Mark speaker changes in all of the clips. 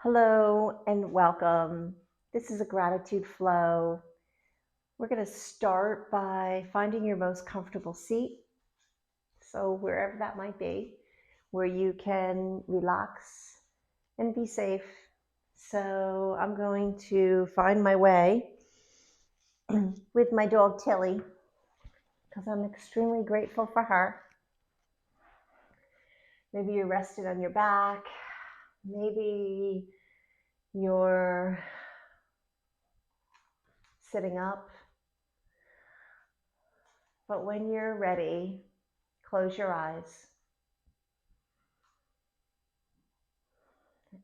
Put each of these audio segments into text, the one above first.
Speaker 1: Hello and welcome. This is a gratitude flow. We're going to start by finding your most comfortable seat. So, wherever that might be, where you can relax and be safe. So, I'm going to find my way with my dog Tilly because I'm extremely grateful for her. Maybe you're rested on your back. Maybe you're sitting up. But when you're ready, close your eyes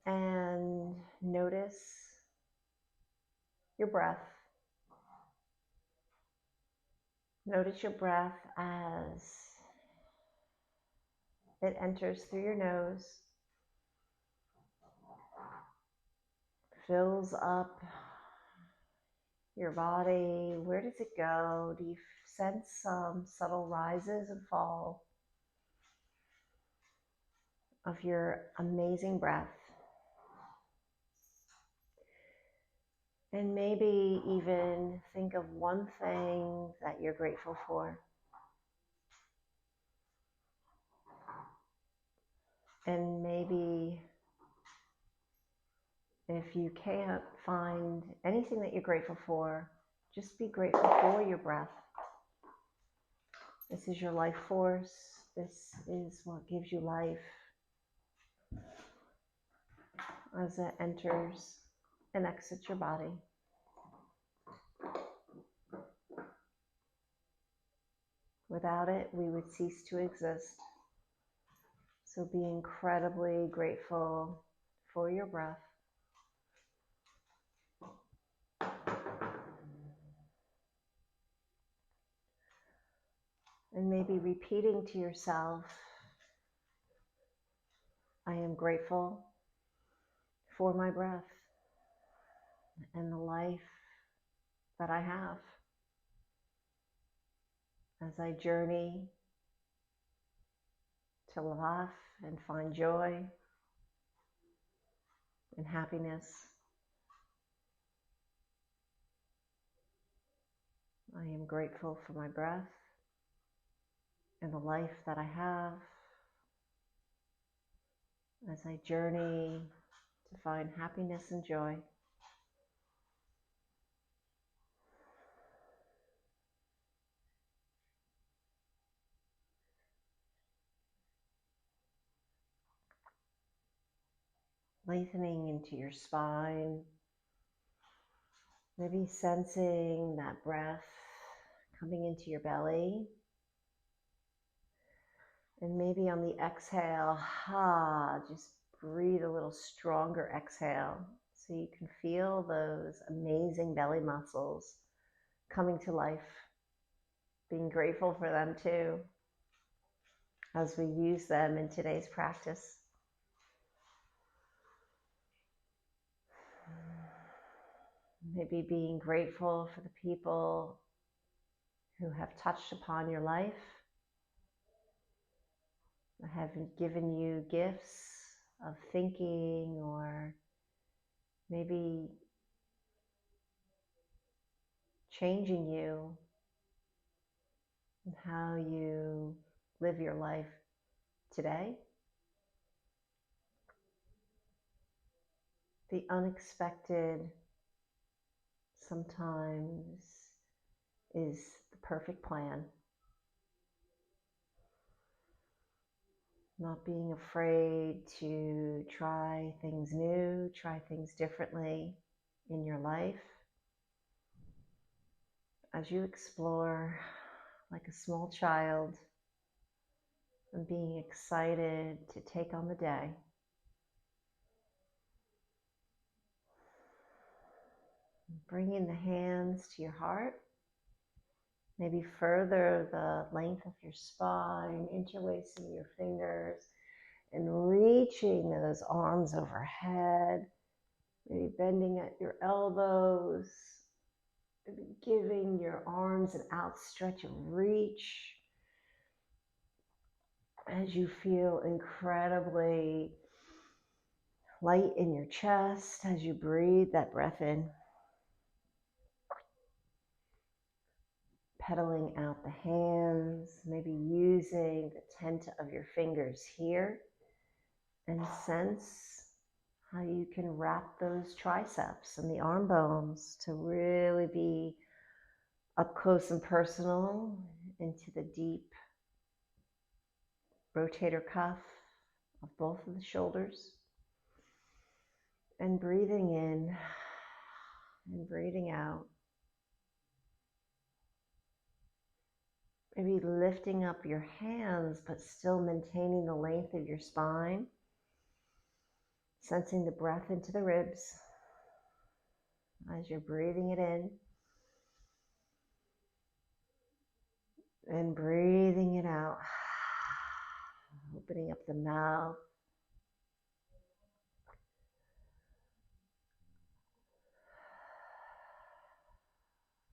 Speaker 1: and notice your breath. Notice your breath as it enters through your nose, fills up your body. Where does it go? Do you sense some subtle rises and fall of your amazing breath? And maybe even think of one thing that you're grateful for. And maybe if you can't find anything that you're grateful for, just be grateful for your breath. This is your life force. This is what gives you life as it enters and exits your body. Without it, we would cease to exist. So be incredibly grateful for your breath. And maybe repeating to yourself, I am grateful for my breath and the life that I have as I journey to laugh and find joy and happiness. I am grateful for my breath and the life that I have as I journey to find happiness and joy. Lengthening into your spine, maybe sensing that breath coming into your belly. And maybe on the exhale, just breathe a little stronger exhale so you can feel those amazing belly muscles coming to life. Being grateful for them too as we use them in today's practice. Maybe being grateful for the people who have touched upon your life, have given you gifts of thinking, or maybe changing you and how you live your life today. The unexpected sometimes is the perfect plan. Not being afraid to try things new, try things differently in your life as you explore like a small child and being excited to take on the day. Bringing the hands to your heart, maybe further the length of your spine, interlacing your fingers and reaching those arms overhead, maybe bending at your elbows, maybe giving your arms an outstretch of reach as you feel incredibly Light in your chest as you breathe that breath in. Pedaling out the hands, maybe using the tent of your fingers here, and sense how you can wrap those triceps and the arm bones to really be up close and personal into the deep rotator cuff of both of the shoulders. And breathing in and breathing out. Maybe lifting up your hands, but still maintaining the length of your spine. Sensing the breath into the ribs as you're breathing it in. And breathing it out. Opening up the mouth.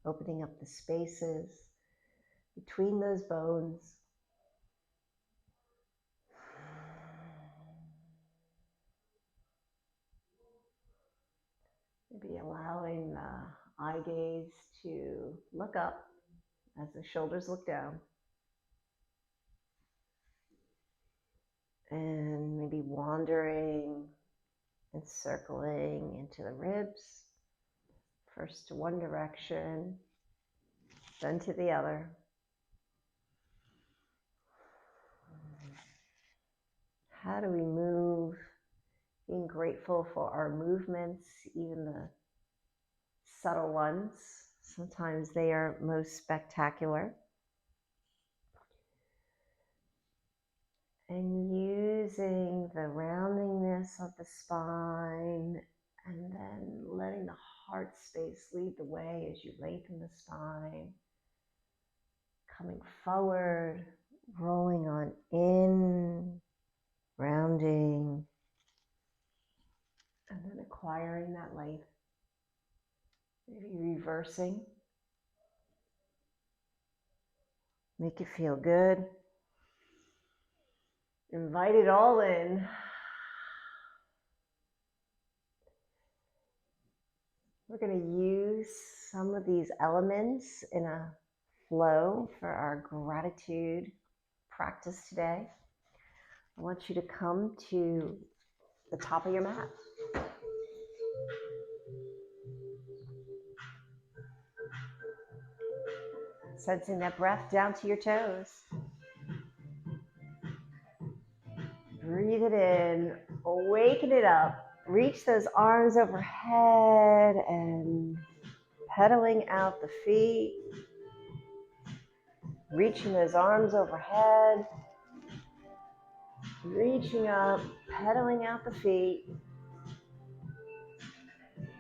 Speaker 1: Opening up the spaces between those bones. Maybe allowing the eye gaze to look up as the shoulders look down. And maybe wandering and circling into the ribs. First to one direction, then to the other. How do we move? Being grateful for our movements, even the subtle ones. Sometimes they are most spectacular. And using the roundingness of the spine and then letting the heart space lead the way as you lengthen the spine. Coming forward, rolling on in, rounding, and then acquiring that length. Maybe reversing. Make it feel good. Invite it all in. We're going to use some of these elements in a flow for our gratitude practice today. I want you to come to the top of your mat. Sensing that breath down to your toes. Breathe it in, awaken it up, reach those arms overhead and pedaling out the feet. Reaching those arms overhead, reaching up, pedaling out the feet.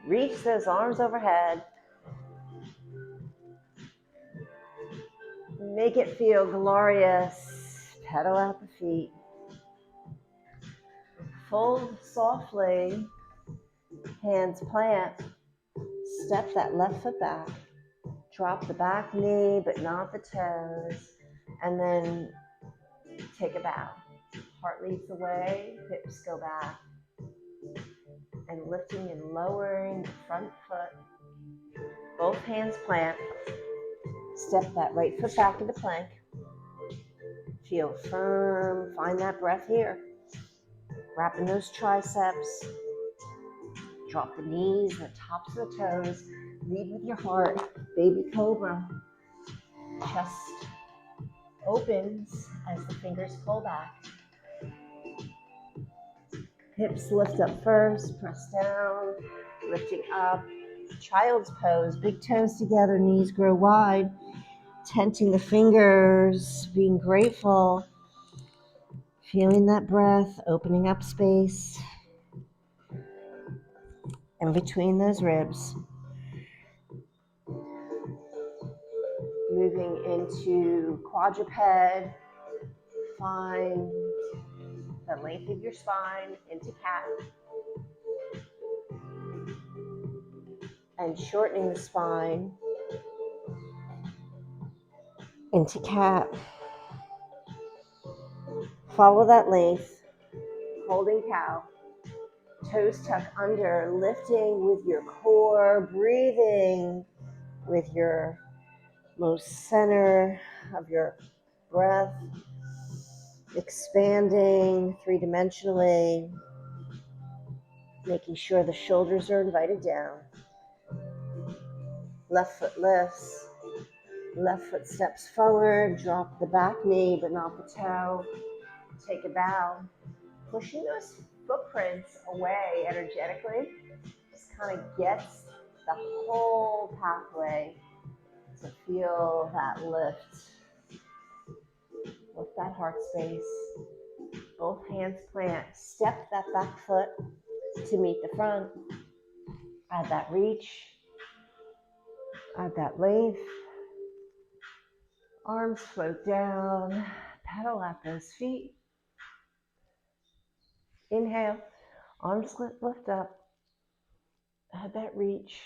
Speaker 1: Reach those arms overhead. Make it feel glorious. Pedal out the feet. Fold softly. Hands plant. Step that left foot back. Drop the back knee, but not the toes. And then take a bow. Heart leads the way. Hips go back. And lifting and lowering the front foot. Both hands plant. Step that right foot back into plank. Feel firm. Find that breath here. Wrapping those triceps. Drop the knees, the tops of the toes. Lead with your heart. Baby cobra. Chest opens as the fingers pull back. Hips lift up first. Press down. Lifting up. Child's pose. Big toes together. Knees grow wide. Tenting the fingers. Being grateful. Feeling that breath. Opening up space. And between those ribs. Moving into quadruped. Find the length of your spine into cat. And shortening the spine into cat. Follow that length, holding cow. Toes tuck under, lifting with your core, breathing with your most center of your breath, expanding three-dimensionally, making sure the shoulders are invited down. Left foot lifts, left foot steps forward, drop the back knee but not the toe. Take a bow, pushing those footprints away energetically. Just kind of gets the whole pathway to feel that lift. Lift that heart space. Both hands plant. Step that back foot to meet the front. Add that reach. Add that length. Arms float down. Pedal at those feet. Inhale. Arms lift up. Add that reach.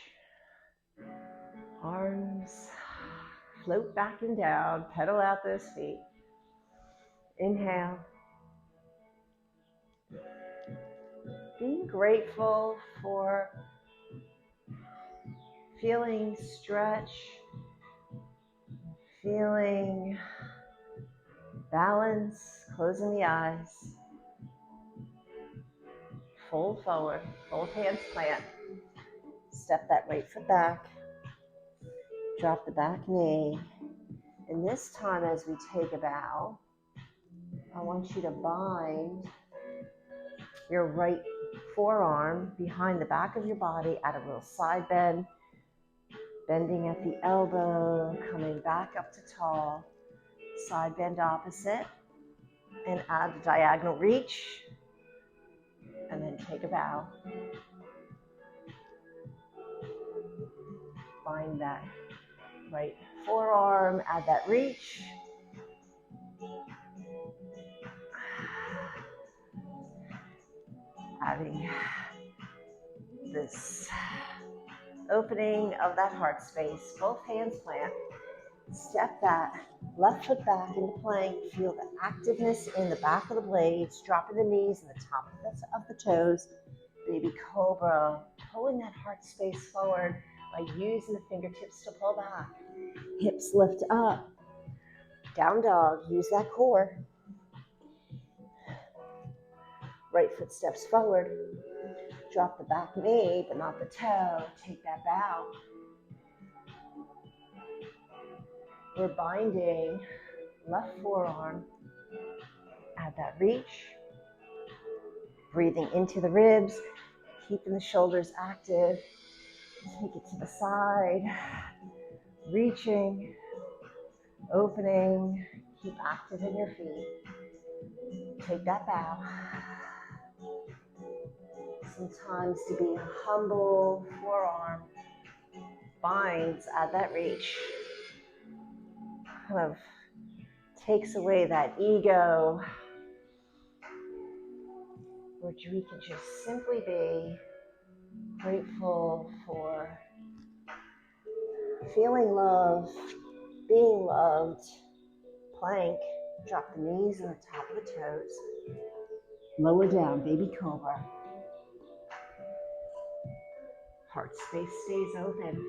Speaker 1: Arms float back and down. Pedal out those feet. Inhale. Being grateful for feeling stretch, feeling balance, closing the eyes. Fold forward, both hands plant. Step that right foot back. Drop the back knee. And this time as we take a bow, I want you to bind your right forearm behind the back of your body at a little side bend, bending at the elbow, coming back up to tall, side bend opposite, and add a diagonal reach, and then take a bow. Bind that right forearm, add that reach. Adding this opening of that heart space, both hands plant. Step that left foot back into plank. Feel the activeness in the back of the blades, dropping the knees and the top of the toes. Baby cobra, pulling that heart space forward by using the fingertips to pull back. Hips lift up. Down dog, use that core. Right foot steps forward. Drop the back knee, but not the toe. Take that bow. We're binding left forearm. Add that reach. Breathing into the ribs, keeping the shoulders active. Take it to the side. Reaching, opening. Keep active in your feet. Take that bow. Sometimes to be a humble forearm binds at that reach. Kind of takes away that ego, which we can just simply be grateful for feeling love, being loved. Plank, drop the knees and the top of the toes. Lower down, baby cobra. Heart space stays open.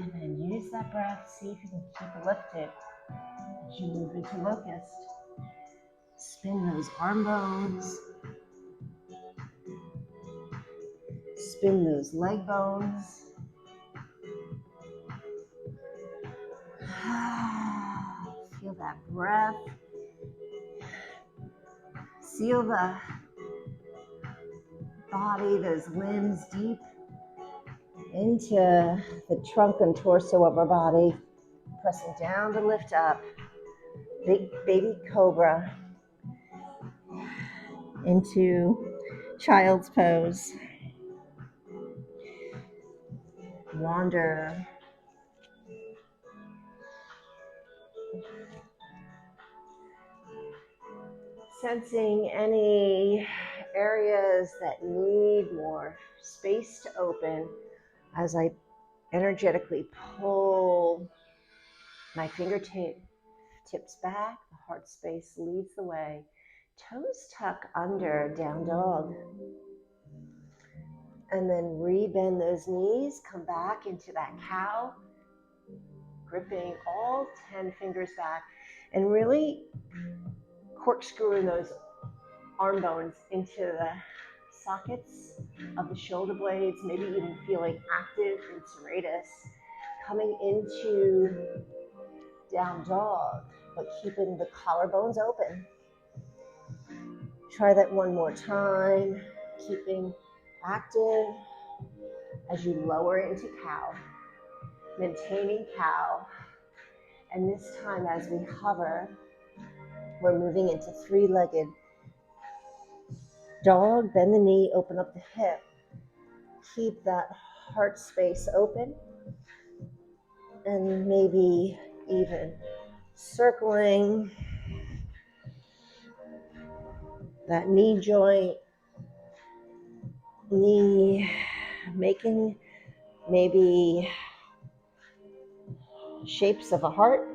Speaker 1: And then use that breath, see if you can keep it lifted as you move into locust. Spin those arm bones. Spin those leg bones. Feel that breath. Seal the body, those limbs deep into the trunk and torso of our body. Pressing down to lift up. Big baby cobra into child's pose. Wander. Sensing any areas that need more space to open as I energetically pull my fingertips back. The heart space leads the way. Toes tuck under, down dog. And then re-bend those knees, come back into that cow, gripping all 10 fingers back, and really corkscrewing those arm bones into the sockets of the shoulder blades, maybe even feeling active in serratus, coming into down dog, but keeping the collarbones open. Try that one more time, keeping active as you lower into cow, maintaining cow. And this time as we hover, we're moving into three-legged dog. Bend the knee, open up the hip. Keep that heart space open. And maybe even circling that knee joint, knee, making maybe shapes of a heart.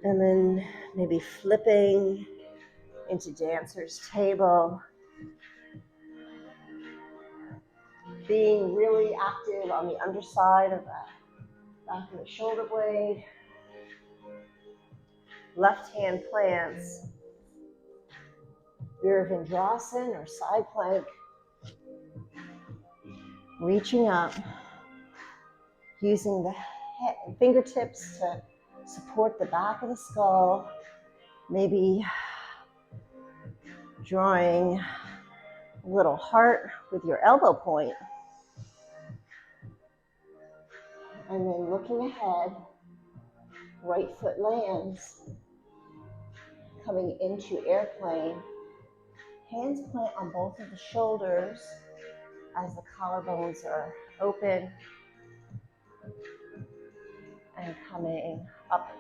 Speaker 1: And then maybe flipping into dancer's table. Being really active on the underside of the back of the shoulder blade. Left hand plants. Virabhadrasana or side plank. Reaching up, using the fingertips to support the back of the skull. Maybe drawing a little heart with your elbow point. And then looking ahead, right foot lands, coming into airplane. Hands plant on both of the shoulders as the collarbones are open. And coming up.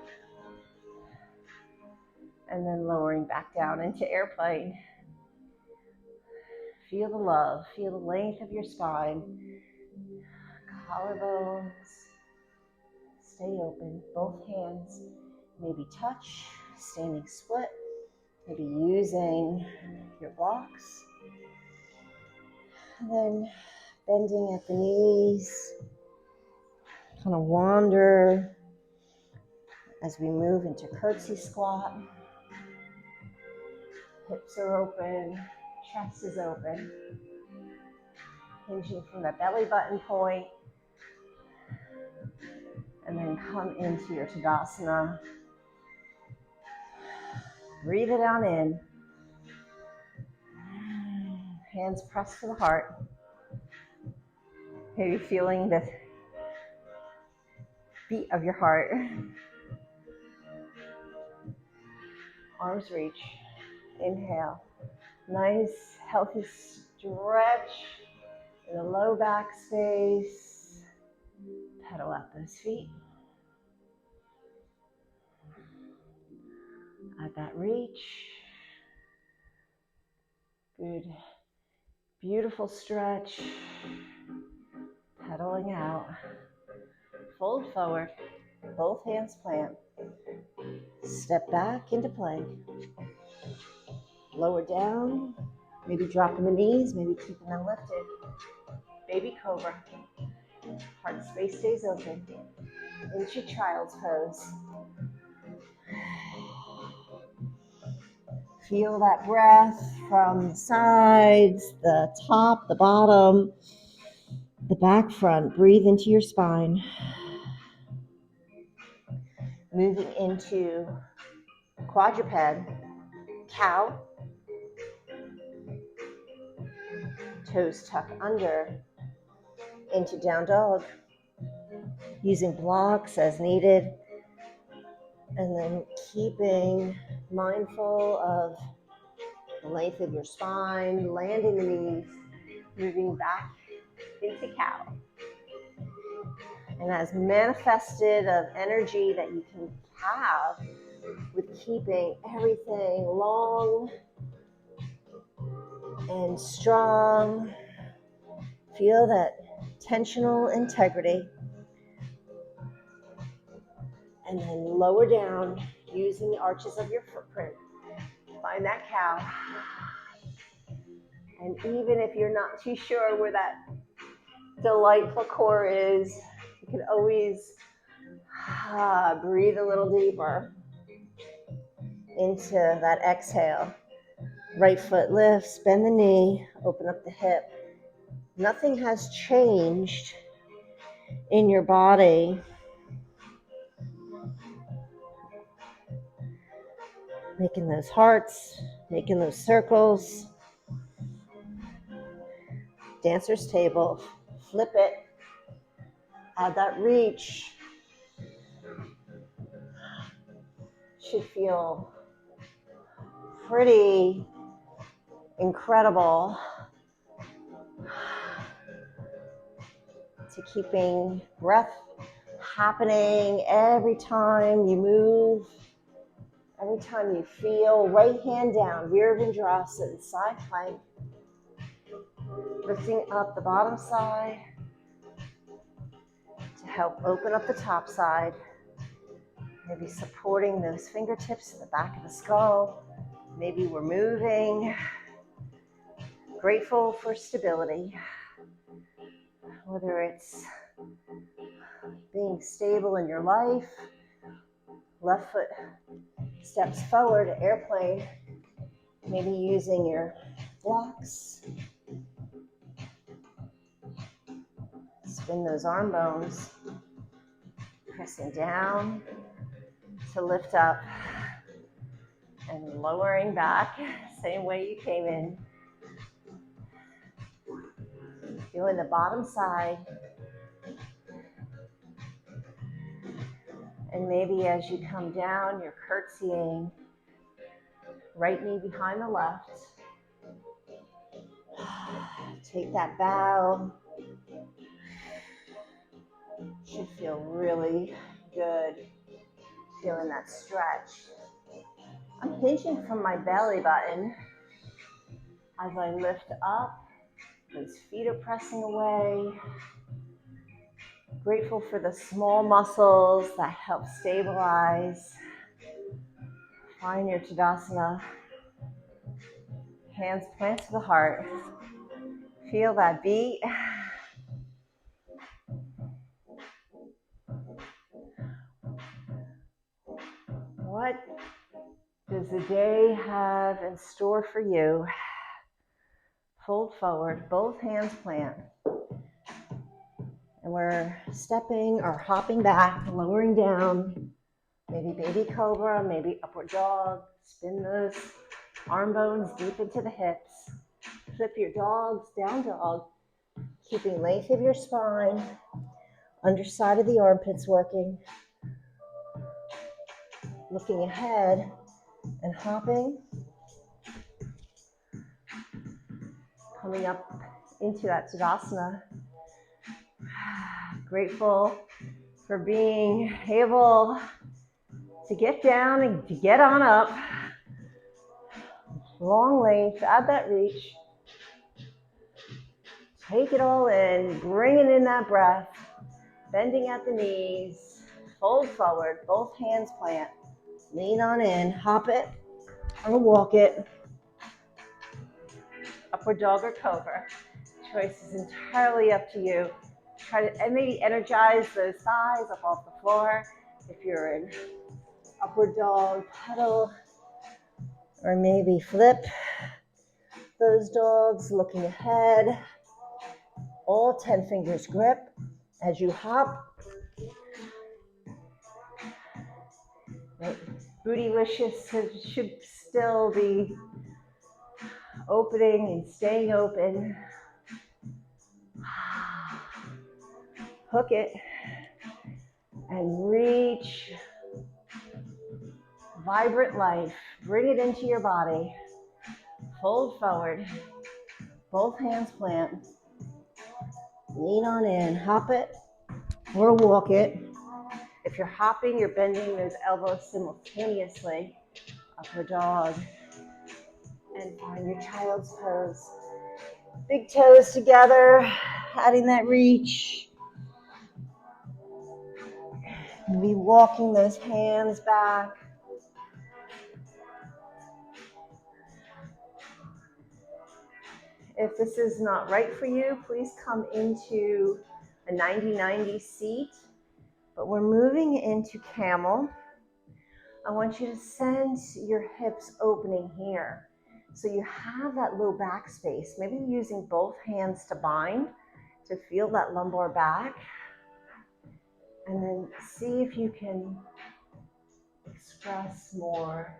Speaker 1: And then lowering back down into airplane. Feel the love, feel the length of your spine. Collarbones. Stay open, both hands maybe touch, standing split, maybe using your blocks. And then bending at the knees, kind of wander as we move into curtsy squat. Hips are open, chest is open. Hinging from the belly button point. And then come into your Tadasana. Breathe it on in. Hands pressed to the heart. Maybe feeling the beat of your heart. Arms reach. Inhale. Nice, healthy stretch in the low back space. Pedal out those feet. At that reach. Good. Beautiful stretch. Pedaling out. Fold forward. Both hands plant. Step back into plank. Lower down. Maybe dropping the knees, maybe keeping them lifted. Baby cobra. Heart space stays open. Into child's pose. Feel that breath from the sides, the top, the bottom, the back front. Breathe into your spine. Moving into quadruped, cow. Toes tuck under, into down dog. Using blocks as needed. And then keeping mindful of the length of your spine, landing the knees, moving back into cow. And as manifested of energy that you can have with keeping everything long and strong, feel that tensional integrity. And then lower down using the arches of your footprint. Find that cow. And even if you're not too sure where that delightful core is, you can always breathe a little deeper into that exhale. Right foot lifts, bend the knee, open up the hip. Nothing has changed in your body. Making those hearts, making those circles. Dancer's table, flip it, add that reach. Should feel pretty incredible to keeping breath happening every time you move, every time you feel. Right hand down, Virabhadrasana, side plank. Lifting up the bottom side to help open up the top side. Maybe supporting those fingertips in the back of the skull. Maybe we're moving. Grateful for stability. Whether it's being stable in your life, left foot steps forward, airplane, maybe using your blocks. Spin those arm bones, pressing down to lift up and lowering back, same way you came in. Feeling the bottom side. And maybe as you come down, you're curtsying, right knee behind the left. Take that bow. Should feel really good. Feeling that stretch. I'm hinging from my belly button as I lift up. Those feet are pressing away. Grateful for the small muscles that help stabilize. Find your Tadasana. Hands plant to the heart. Feel that beat. What does the day have in store for you? Fold forward, both hands plant. And we're stepping or hopping back, lowering down. Maybe baby cobra, maybe upward dog. Spin those arm bones deep into the hips. Flip your dogs, down dog. Keeping length of your spine. Underside of the armpits working. Looking ahead and hopping. Coming up into that Tadasana. Grateful for being able to get down and to get on up. Long length, add that reach. Take it all in, bringing in that breath. Bending at the knees. Fold forward, both hands plant. Lean on in, hop it or walk it. Upward dog or cobra. Choice is entirely up to you. Try to maybe energize those thighs up off the floor. If you're in upward dog, pedal, or maybe flip those dogs, looking ahead. All 10 fingers grip as you hop. Right. Bootylicious should still be opening and staying open. Hook it and reach. Vibrant life. Bring it into your body. Fold forward. Both hands plant. Lean on in. Hop it or walk it. If you're hopping, you're bending those elbows simultaneously. Upward dog. And find your child's pose. Big toes together, adding that reach. Maybe walking those hands back. If this is not right for you, please come into a 90-90 seat. But we're moving into camel. I want you to sense your hips opening here. So you have that low back space, maybe using both hands to bind to feel that lumbar back. And then see if you can express more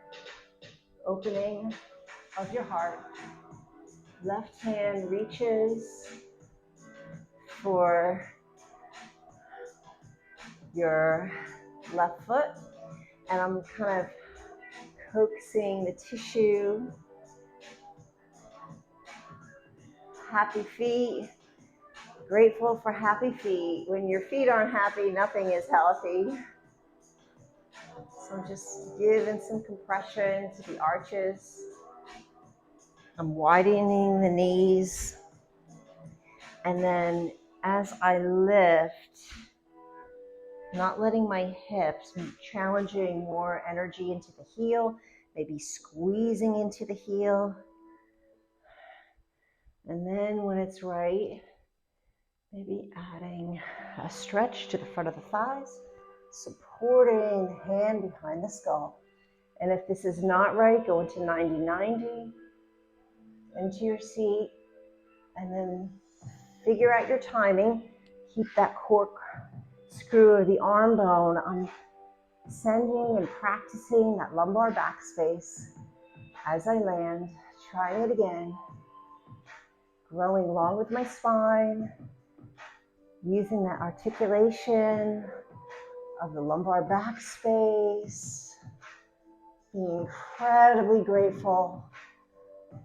Speaker 1: opening of your heart. Left hand reaches for your left foot, and I'm kind of coaxing the tissue. Happy feet. Grateful for happy feet. When your feet aren't happy, nothing is healthy. So I'm just giving some compression to the arches. I'm widening the knees. And then as I lift, not letting my hips, challenging more energy into the heel, maybe squeezing into the heel. And then when it's right, maybe adding a stretch to the front of the thighs, supporting the hand behind the skull. And if this is not right, go into 90-90, into your seat, and then figure out your timing. Keep that corkscrew or the arm bone. I'm sending and practicing that lumbar back space as I land, trying it again, growing along with my spine, using that articulation of the lumbar back space, being incredibly grateful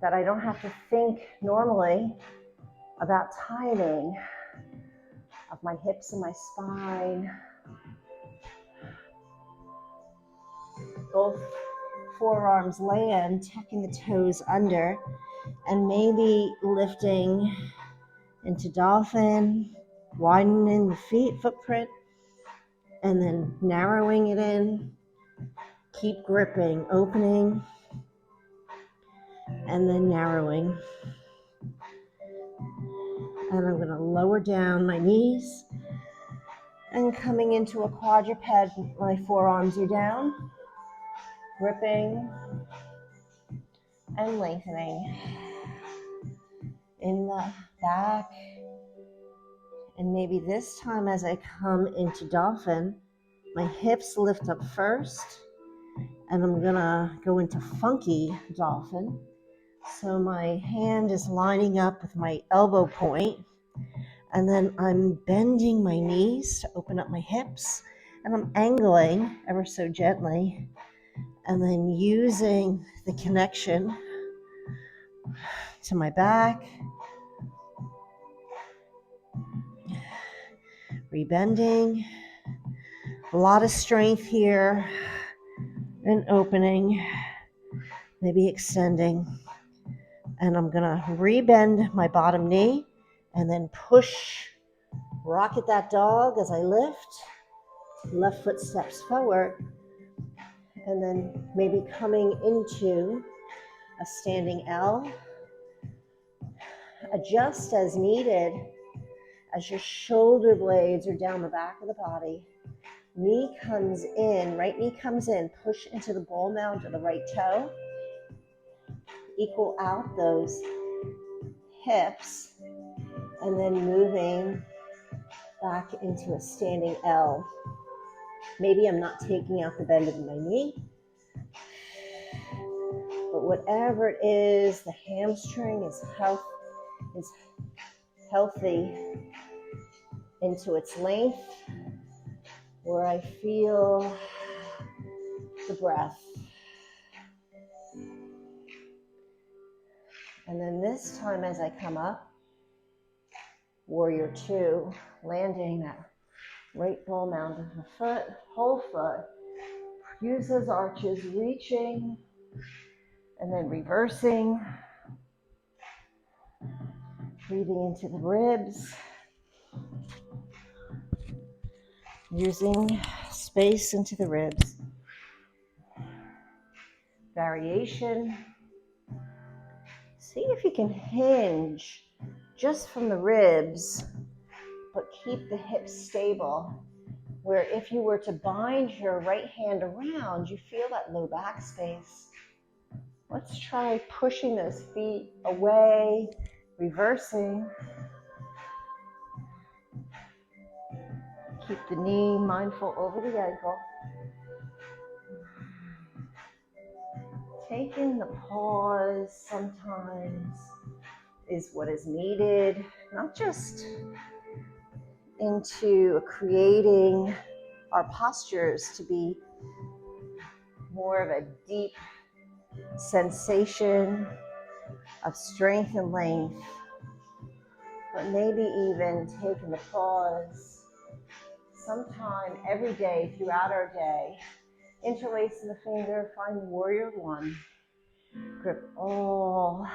Speaker 1: that I don't have to think normally about timing of my hips and my spine. Both forearms land, tucking the toes under, and maybe lifting into dolphin, widening the feet footprint, and then narrowing it in. Keep gripping, opening, and then narrowing. And I'm going to lower down my knees and coming into a quadruped. My forearms are down, gripping and lengthening in the back. And maybe this time as I come into dolphin, my hips lift up first, and I'm gonna go into funky dolphin. So my hand is lining up with my elbow point, and then I'm bending my knees to open up my hips, and I'm angling ever so gently, and then using the connection to my back, rebending, a lot of strength here, and opening, maybe extending. And I'm gonna rebend my bottom knee and then push, rocket that dog as I lift. Left foot steps forward, and then maybe coming into a standing L. Adjust as needed as your shoulder blades are down the back of the body. Knee comes in, right knee comes in, push into the ball mount of the right toe. Equal out those hips, and then moving back into a standing L. Maybe I'm not taking out the bend of my knee, but whatever it is, the hamstring is healthy into its length, where I feel the breath. And then this time as I come up, warrior two, landing that right ball mount of the foot, whole foot. Use those arches, reaching, and then reversing. Breathing into the ribs. Using space into the ribs. Variation. See if you can hinge just from the ribs, but keep the hips stable. Where if you were to bind your right hand around, you feel that low back space. Let's try pushing those feet away, reversing. Keep the knee mindful over the ankle. Taking the pause sometimes is what is needed, not just into creating our postures to be more of a deep sensation of strength and length, but maybe even taking the pause sometime every day throughout our day. Interlacing the finger, find warrior one. Grip all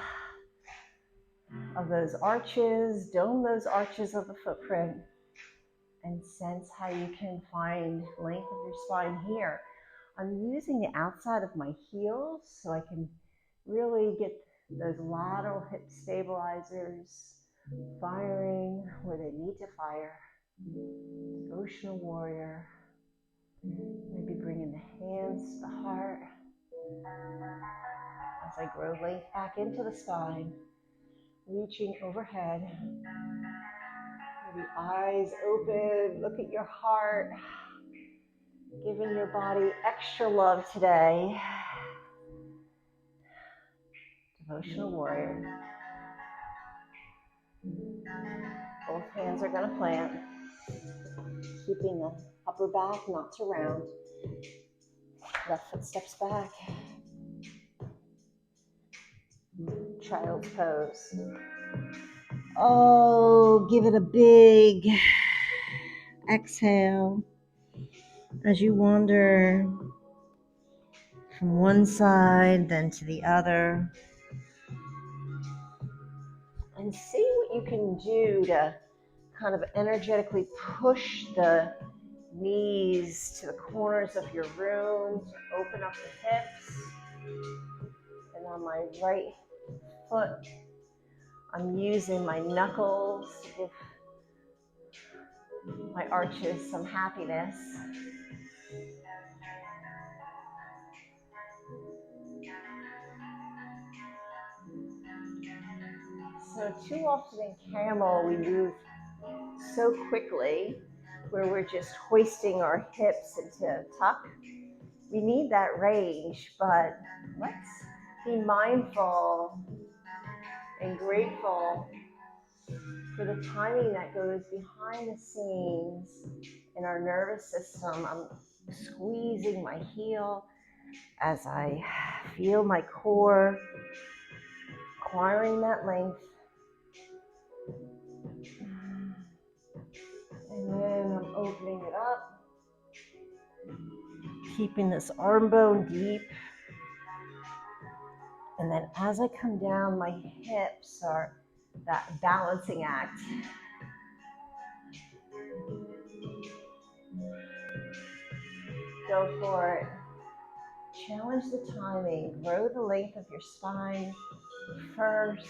Speaker 1: of those arches, dome those arches of the footprint, and sense how you can find length of your spine here. I'm using the outside of my heels so I can really get those lateral hip stabilizers firing where they need to fire. Devotional warrior. Maybe bringing the hands to the heart as I grow length back into the spine, reaching overhead. Maybe eyes open, look at your heart, giving your body extra love today. Devotional warrior. Both hands are going to plant, keeping the upper back not to round. Left foot steps back. Child's pose. Oh, give it a big exhale as you wander from one side then to the other. And see what you can do to kind of energetically push the knees to the corners of your room to open up the hips. And on my right foot, I'm using my knuckles to give my arches some happiness. So too often in camel, we move so quickly where we're just hoisting our hips into a tuck. We need that range, but let's be mindful and grateful for the timing that goes behind the scenes in our nervous system. I'm squeezing my heel as I feel my core acquiring that length. And then I'm opening it up, keeping this arm bone deep. And then as I come down, my hips are that balancing act. Go for it. Challenge the timing. Grow the length of your spine first.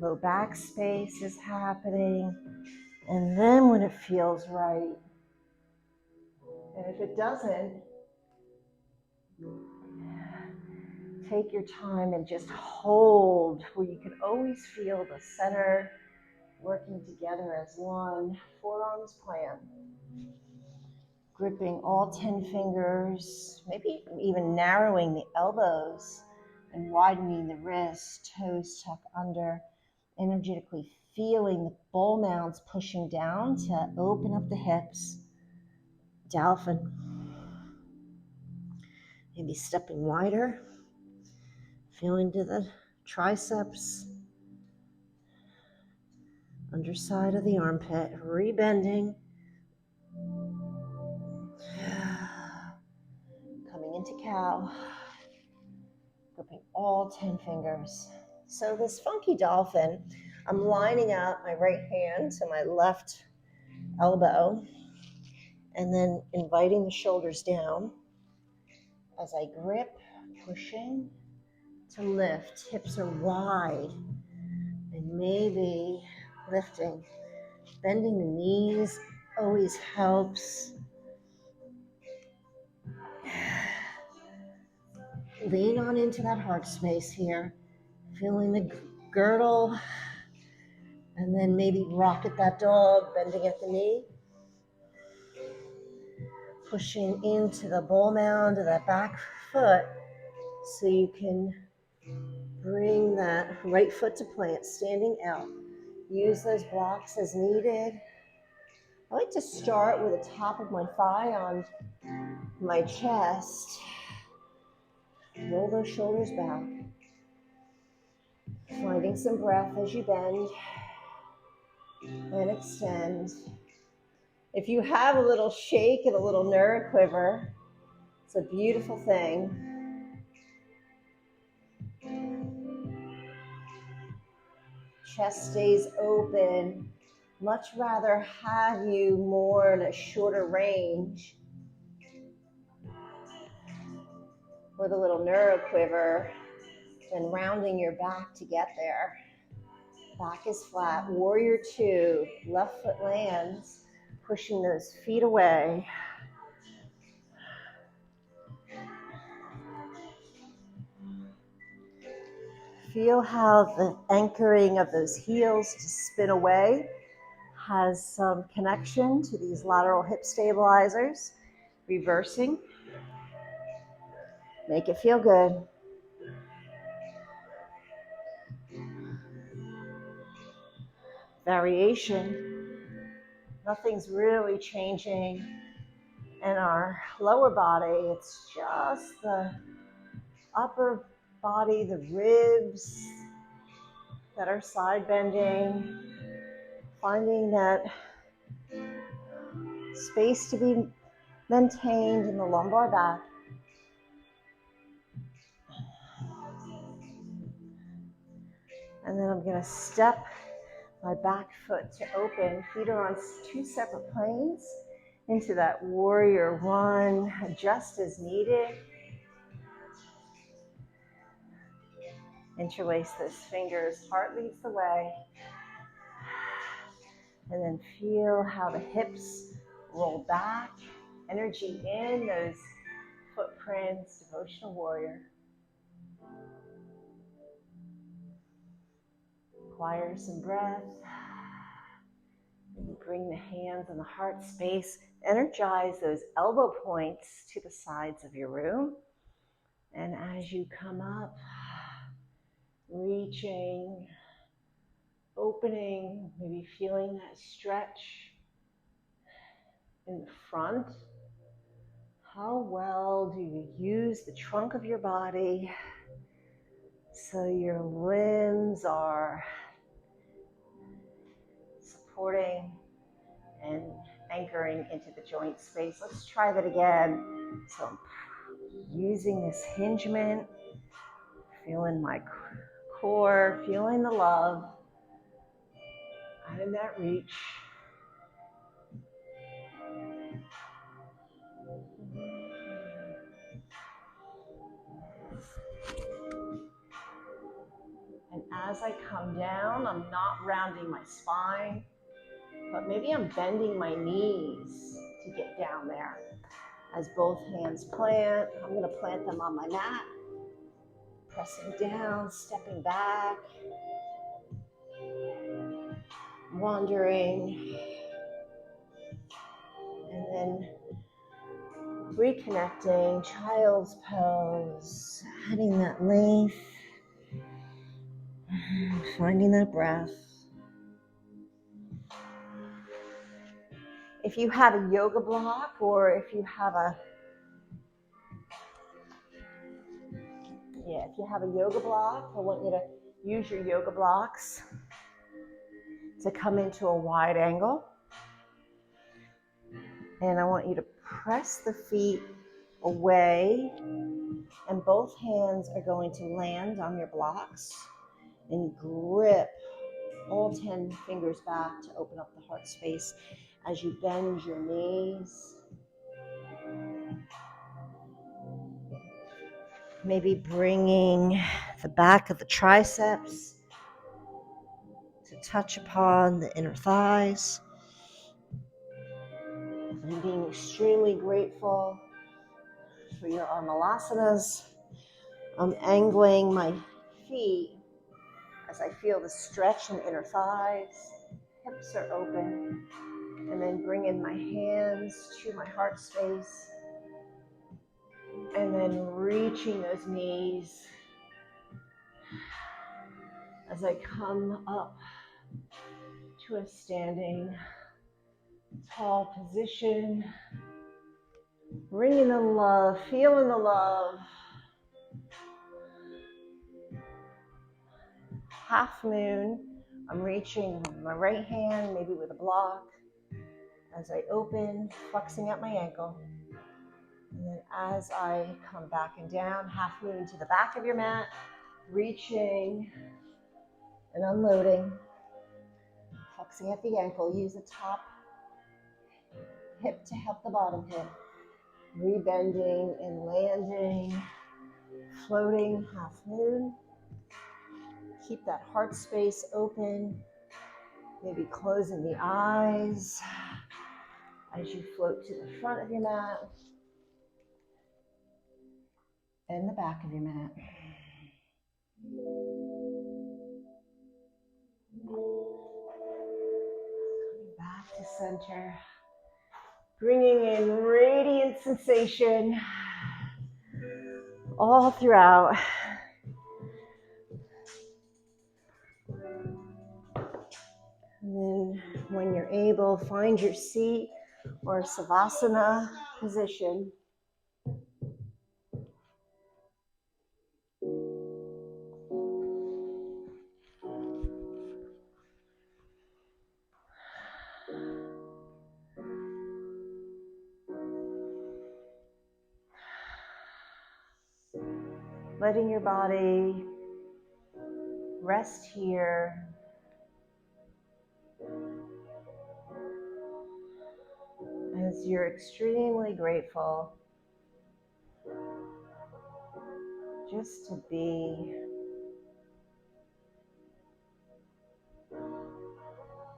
Speaker 1: Low back space is happening. And then when it feels right, and if it doesn't, take your time and just hold where you can always feel the center working together as one. Forearms plant. Gripping all 10 fingers, maybe even narrowing the elbows and widening the wrist, toes tuck under, energetically feeling the ball mounds pushing down to open up the hips. Dolphin. Maybe stepping wider, feeling to the triceps, underside of the armpit, rebending. Coming into cow, gripping all 10 fingers. So this funky dolphin, I'm lining up my right hand to my left elbow and then inviting the shoulders down as I grip, pushing to lift. Hips are wide, and maybe lifting. Bending the knees always helps. Lean on into that heart space here, feeling the girdle, and then maybe rock at that dog, bending at the knee, pushing into the ball mound of that back foot so you can bring that right foot to plant, standing out. Use those blocks as needed. I like to start with the top of my thigh on my chest. Roll those shoulders back. Finding some breath as you bend and extend. If you have a little shake and a little neuro quiver, it's a beautiful thing. Chest stays open. Much rather have you more in a shorter range with a little neuro quiver than rounding your back to get there. Back is flat. Warrior two. Left foot lands, pushing those feet away. Feel how the anchoring of those heels to spin away has some connection to these lateral hip stabilizers. Reversing. Make it feel good. Variation. Nothing's really changing in our lower body. It's just the upper body, the ribs that are side bending, finding that space to be maintained in the lumbar back. And then I'm going to step my back foot to open. Feet are on two separate planes into that warrior one. Adjust as needed. Interlace those fingers. Heart leads the way. And then feel how the hips roll back. Energy in those footprints. Devotional warrior. Acquire some breath. And bring the hands in the heart space. Energize those elbow points to the sides of your room. And as you come up, reaching, opening, maybe feeling that stretch in the front. How well do you use the trunk of your body so your limbs are supporting and anchoring into the joint space? Let's try that again. So I'm using this hingement, feeling my core, feeling the love, and that reach. And as I come down, I'm not rounding my spine, but maybe I'm bending my knees to get down there. As both hands plant, I'm going to plant them on my mat, pressing down, stepping back, wandering, and then reconnecting, child's pose, adding that length, finding that breath. If you have a yoga block or if you have a yoga block, I want you to use your yoga blocks to come into a wide angle. And I want you to press the feet away, and both hands are going to land on your blocks and grip all 10 fingers back to open up the heart space as you bend your knees. Maybe bringing the back of the triceps to touch upon the inner thighs. I'm being extremely grateful for your Armalasanas. I'm angling my feet as I feel the stretch in the inner thighs. Hips are open. And then bring in my hands to my heart space. And then reaching those knees as I come up to a standing tall position. Bringing the love, feeling the love. Half moon. I'm reaching my right hand, maybe with a block, as I open, flexing at my ankle. And then as I come back and down, half moon to the back of your mat, reaching and unloading, flexing at the ankle. Use the top hip to help the bottom hip. Rebending and landing, floating, half moon. Keep that heart space open. Maybe closing the eyes as you float to the front of your mat and the back of your mat. Coming back to center. Bringing in radiant sensation all throughout. And then when you're able, find your seat or Savasana position. Letting your body rest here. As you're extremely grateful just to be.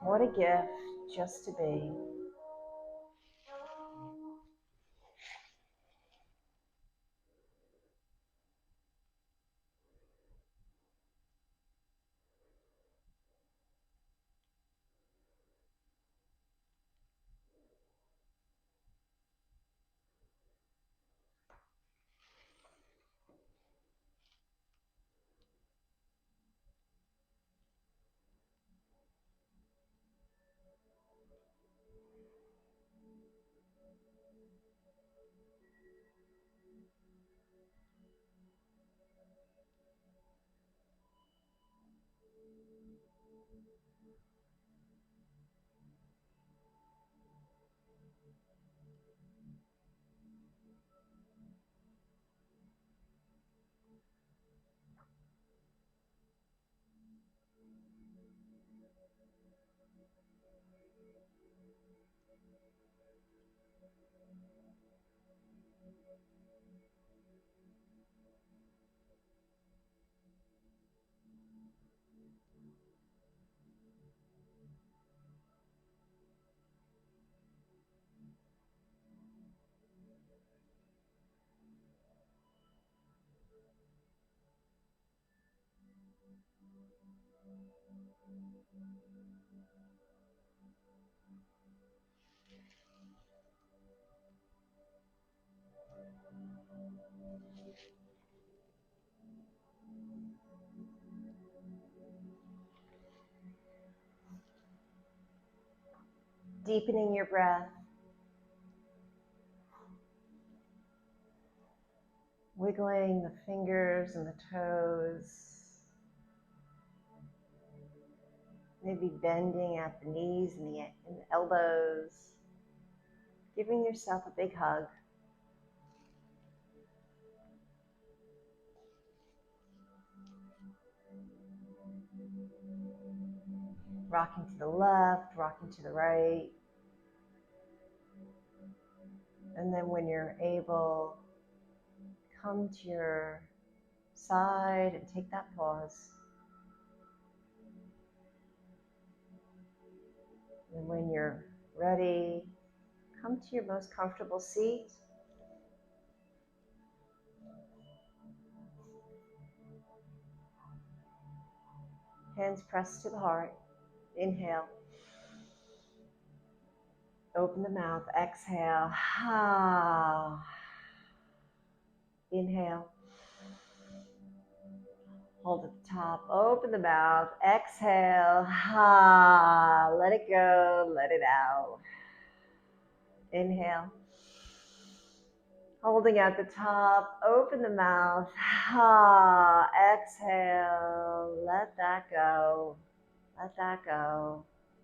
Speaker 1: What a gift just to be. Deepening your breath. Wiggling the fingers and the toes. Maybe bending at the knees and the elbows. Giving yourself a big hug. Rocking to the left, rocking to the right. And then when you're able, come to your side and take that pause. And when you're ready, come to your most comfortable seat. Hands pressed to the heart. Inhale. Open the mouth. Exhale. Inhale. Hold at the top. Open the mouth. Exhale. Let it go. Let it out. Inhale. Holding at the top. Open the mouth. Exhale. Let that go. Let that go.